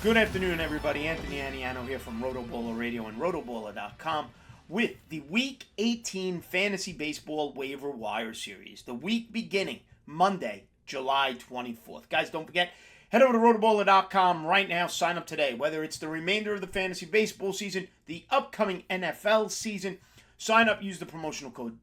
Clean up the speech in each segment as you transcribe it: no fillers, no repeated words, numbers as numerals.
Good afternoon, everybody. Anthony Aniano here from RotoBaller Radio and rotoballer.com with the Week 18 Fantasy Baseball Waiver Wire Series. The week beginning Monday, July 24th. Guys, don't forget, head over to rotoballer.com right now. Sign up today. Whether it's the remainder of the fantasy baseball season, the upcoming NFL season, sign up, use the promotional code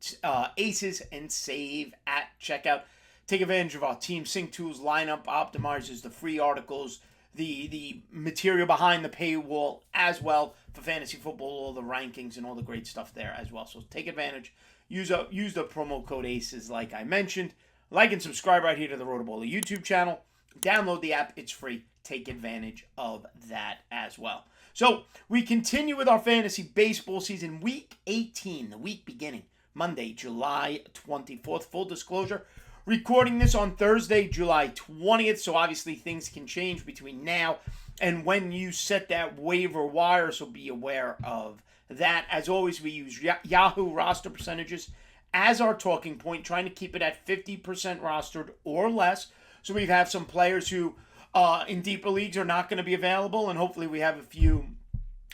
ACES, and save at checkout. Take advantage of our Team Sync tools, lineup optimizers, the free articles, the material behind the paywall as well for fantasy football, all the rankings and all the great stuff there as well. So take advantage. Use the promo code ACES like I mentioned. Like and subscribe right here to the RotoBaller YouTube channel. Download the app. It's free. Take advantage of that as well. So we continue with our fantasy baseball season, Week 18, the week beginning Monday, July 24th. Full disclosure, recording this on Thursday, July 20th, so obviously things can change between now and when you set that waiver wire, so be aware of that. As always, we use Yahoo roster percentages as our talking point, trying to keep it at 50% rostered or less. So we have some players who in deeper leagues are not going to be available, and hopefully we have a few,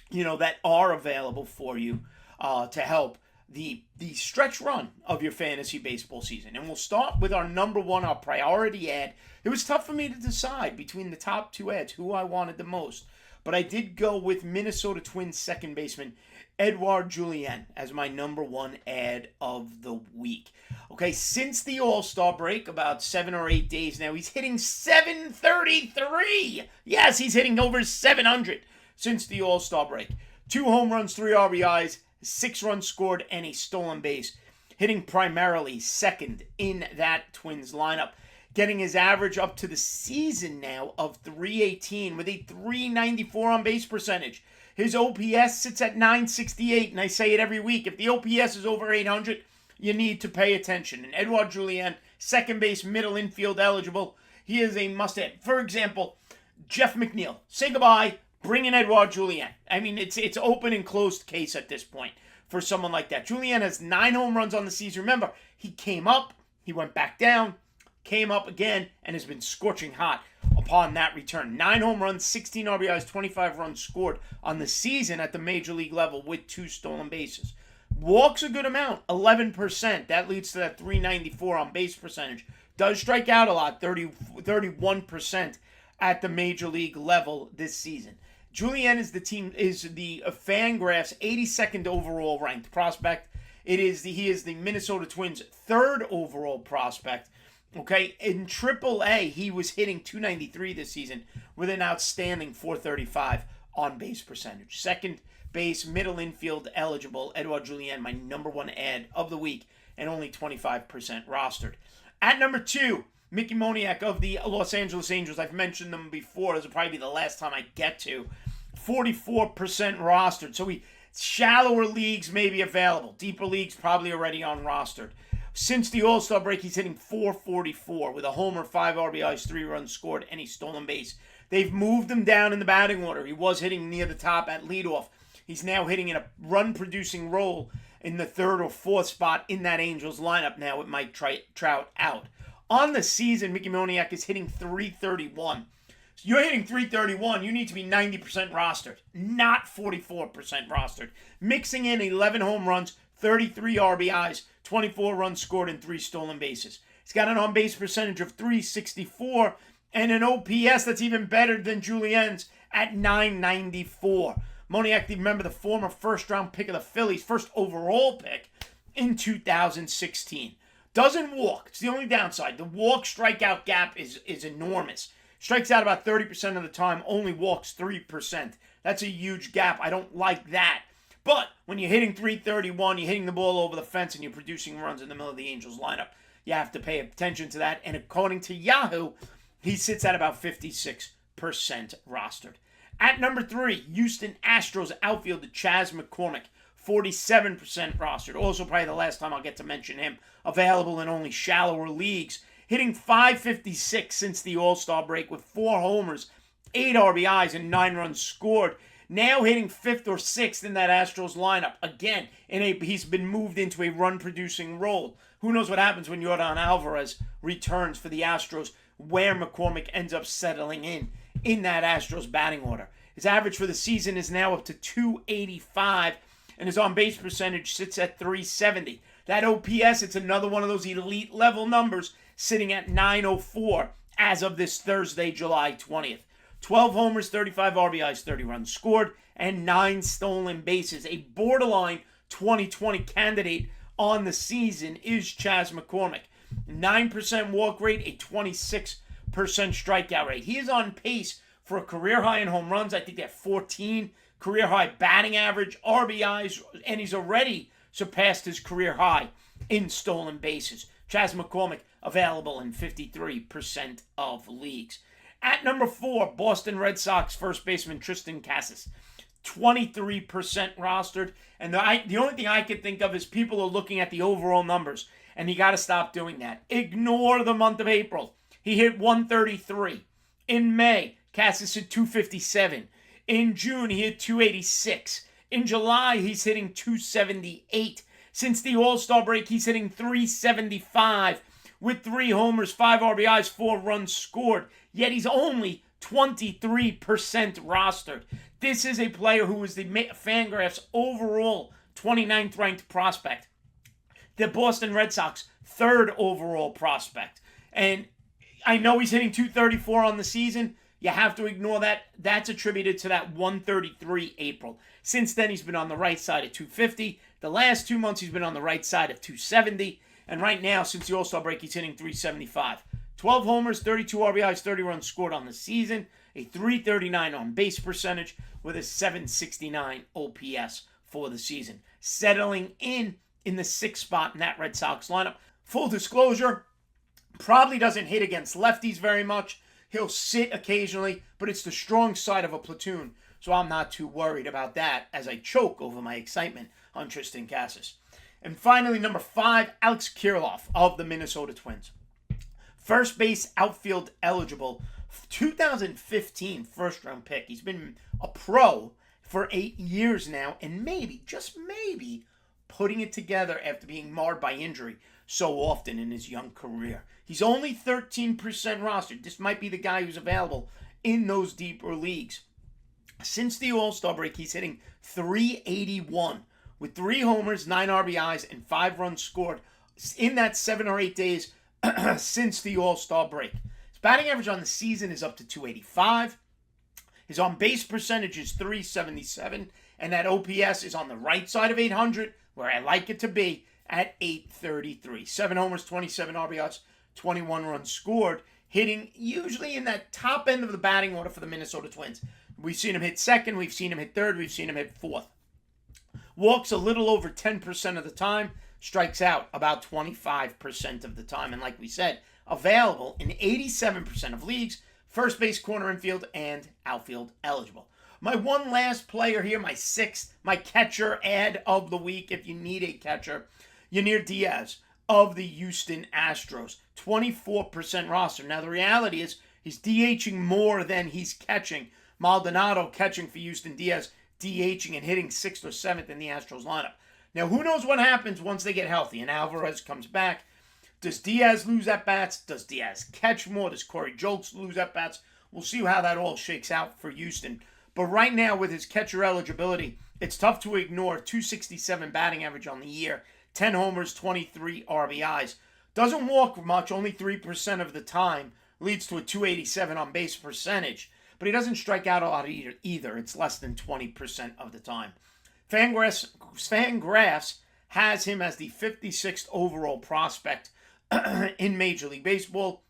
that are available for you to help the stretch run of your fantasy baseball season. And we'll start with our number one, our priority ad. It was tough for me to decide between the top two ads who I wanted the most, but I did go with Minnesota Twins second baseman Edouard Julien as my number one ad of the week. Okay, since the All-Star break, about 7 or 8 days now, he's hitting .733. Yes, he's hitting over 700 since the All-Star break. 2 home runs, 3 RBIs, 6 runs scored, and a stolen base. Hitting primarily second in that Twins lineup. Getting his average up to the season now of .318 with a .394 on base percentage. His OPS sits at .968, and I say it every week. If the OPS is over 800, you need to pay attention. And Edouard Julien, second base, middle infield eligible. He is a must-add. For example, Jeff McNeil. Say goodbye. Bring in Edouard Julien. I mean, it's open and closed case at this point for someone like that. Julien has 9 home runs on the season. Remember, he came up, he went back down, came up again, and has been scorching hot upon that return. 9 home runs, 16 RBIs, 25 runs scored on the season at the major league level with 2 stolen bases. Walks a good amount, 11%. That leads to that .394 on base percentage. Does strike out a lot, 31% at the major league level this season. Julien is the Fangraphs 82nd overall ranked prospect. He is the Minnesota Twins 3rd overall prospect. Okay, in AAA, he was hitting .293 this season with an outstanding .435 on base percentage. Second base, middle infield eligible, Edouard Julien, my number one ad of the week, and only 25% rostered. At number 2, Mickey Moniak of the Los Angeles Angels. I've mentioned them before. This will probably be the last time I get to. 44% rostered. So shallower leagues may be available. Deeper leagues probably already on rostered. Since the All-Star break, he's hitting .444 with a homer, 5 RBIs, 3 runs scored, and a stolen base. They've moved him down in the batting order. He was hitting near the top at leadoff. He's now hitting in a run-producing role in the 3rd or 4th spot in that Angels lineup now with Mike Trout out. On the season, Mickey Moniak is hitting .331. So you're hitting .331, you need to be 90% rostered, not 44% rostered. Mixing in 11 home runs, 33 RBIs, 24 runs scored, and 3 stolen bases. He's got an on-base percentage of .364 and an OPS that's even better than Julien's at .994. Moniak, remember, the former first-round pick of the Phillies, first overall pick in 2016. Doesn't walk. It's the only downside. The walk-strikeout gap is enormous. Strikes out about 30% of the time, only walks 3%. That's a huge gap. I don't like that. But when you're hitting .331, you're hitting the ball over the fence, and you're producing runs in the middle of the Angels lineup, you have to pay attention to that. And according to Yahoo, he sits at about 56% rostered. At number 3, Houston Astros outfielder Chas McCormick, 47% rostered. Also probably the last time I'll get to mention him. Available in only shallower leagues. Hitting .556 since the All-Star break with 4 homers, 8 RBIs, and 9 runs scored. Now hitting 5th or 6th in that Astros lineup. Again, he's been moved into a run-producing role. Who knows what happens when Yordan Alvarez returns for the Astros, where McCormick ends up settling in in that Astros batting order. His average for the season is now up to 285, and his on-base percentage sits at 370. That OPS, it's another one of those elite level numbers, sitting at 904 as of this Thursday, July 20th. 12 homers, 35 RBIs, 30 runs scored, and 9 stolen bases. A borderline 2020 candidate on the season is Chas McCormick. 9% walk rate, a 26% strikeout rate. He is on pace for a career high in home runs. I think they have 14 career high batting average, RBIs, and he's already surpassed his career high in stolen bases. Chas McCormick available in 53% of leagues. At number 4, Boston Red Sox first baseman Tristan Casas. 23% rostered. And the only thing I could think of is people are looking at the overall numbers, and you got to stop doing that. Ignore the month of April. He hit 133. In May, Casas hit 257. In June, he hit 286. In July, he's hitting 278. Since the All-Star break, he's hitting 375 with 3 homers, 5 RBIs, 4 runs scored. Yet he's only 23% rostered. This is a player who is the Fangraphs overall 29th ranked prospect. The Boston Red Sox 3rd overall prospect. And I know he's hitting 234 on the season. You have to ignore that. That's attributed to that 133 April. Since then, he's been on the right side of 250. The last 2 months, he's been on the right side of 270. And right now, since the All-Star break, he's hitting 375. 12 homers, 32 RBIs, 30 runs scored on the season. A 339 on base percentage with a 769 OPS for the season. Settling in the 6th spot in that Red Sox lineup. Full disclosure, probably doesn't hit against lefties very much. He'll sit occasionally, but it's the strong side of a platoon. So I'm not too worried about that as I choke over my excitement on Tristan Casas. And finally, number 5, Alex Kirilloff of the Minnesota Twins. First base outfield eligible. 2015 first round pick. He's been a pro for 8 years now, and maybe, just maybe, putting it together after being marred by injury so often in his young career. He's only 13% rostered. This might be the guy who's available in those deeper leagues. Since the All-Star break, he's hitting 381 with 3 homers, 9 RBIs, and 5 runs scored in that 7 or 8 days since the All-Star break. His batting average on the season is up to 285. His on-base percentage is 377, and that OPS is on the right side of 800, where I like it to be, at 833. 7 homers, 27 RBIs, 21 runs scored, hitting usually in that top end of the batting order for the Minnesota Twins. We've seen him hit 2nd, we've seen him hit 3rd, we've seen him hit 4th. Walks a little over 10% of the time, strikes out about 25% of the time, and like we said, available in 87% of leagues, first base, corner, infield, and outfield eligible. My one last player here, my 6th, my catcher ad of the week, if you need a catcher, Yanir Diaz of the Houston Astros. 24% roster. Now, the reality is he's DHing more than he's catching. Maldonado catching for Houston, Diaz DHing and hitting 6th or 7th in the Astros lineup. Now, who knows what happens once they get healthy and Alvarez comes back. Does Diaz lose at-bats? Does Diaz catch more? Does Corey Julks lose at-bats? We'll see how that all shakes out for Houston. But right now, with his catcher eligibility, it's tough to ignore 267 batting average on the year, 10 homers, 23 RBIs. Doesn't walk much, only 3% of the time, leads to a 287 on base percentage. But he doesn't strike out a lot either. It's less than 20% of the time. Fangraphs has him as the 56th overall prospect in Major League Baseball.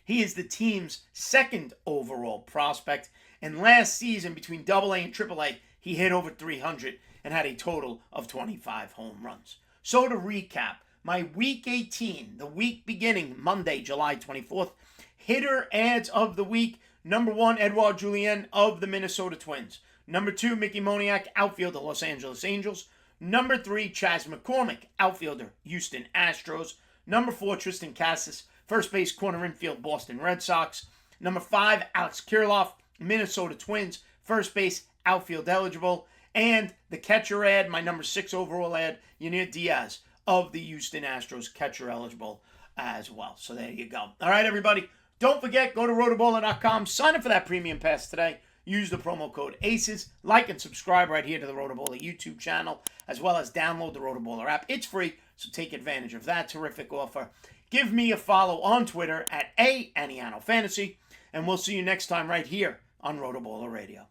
He is the team's 2nd overall prospect. And last season, between AA and AAA, he hit over 300 and had a total of 25 home runs. So to recap, my Week 18, the week beginning Monday, July 24th, hitter ads of the week. Number 1, Edouard Julien of the Minnesota Twins. Number 2, Mickey Moniak, outfielder, Los Angeles Angels. Number 3, Chas McCormick, outfielder, Houston Astros. Number 4, Tristan Casas, first base, corner, infield, Boston Red Sox. Number 5, Alex Kirilloff, Minnesota Twins, first base, outfield eligible. And the catcher ad, my number 6 overall ad, Yanir Diaz of the Houston Astros, catcher eligible as well. So there you go. All right, everybody. Don't forget, go to rotoballer.com, sign up for that premium pass today. Use the promo code ACES. Like and subscribe right here to the RotoBaller YouTube channel, as well as download the RotoBaller app. It's free, so take advantage of that terrific offer. Give me a follow on Twitter at @Aniano Fantasy, and we'll see you next time right here on RotoBaller Radio.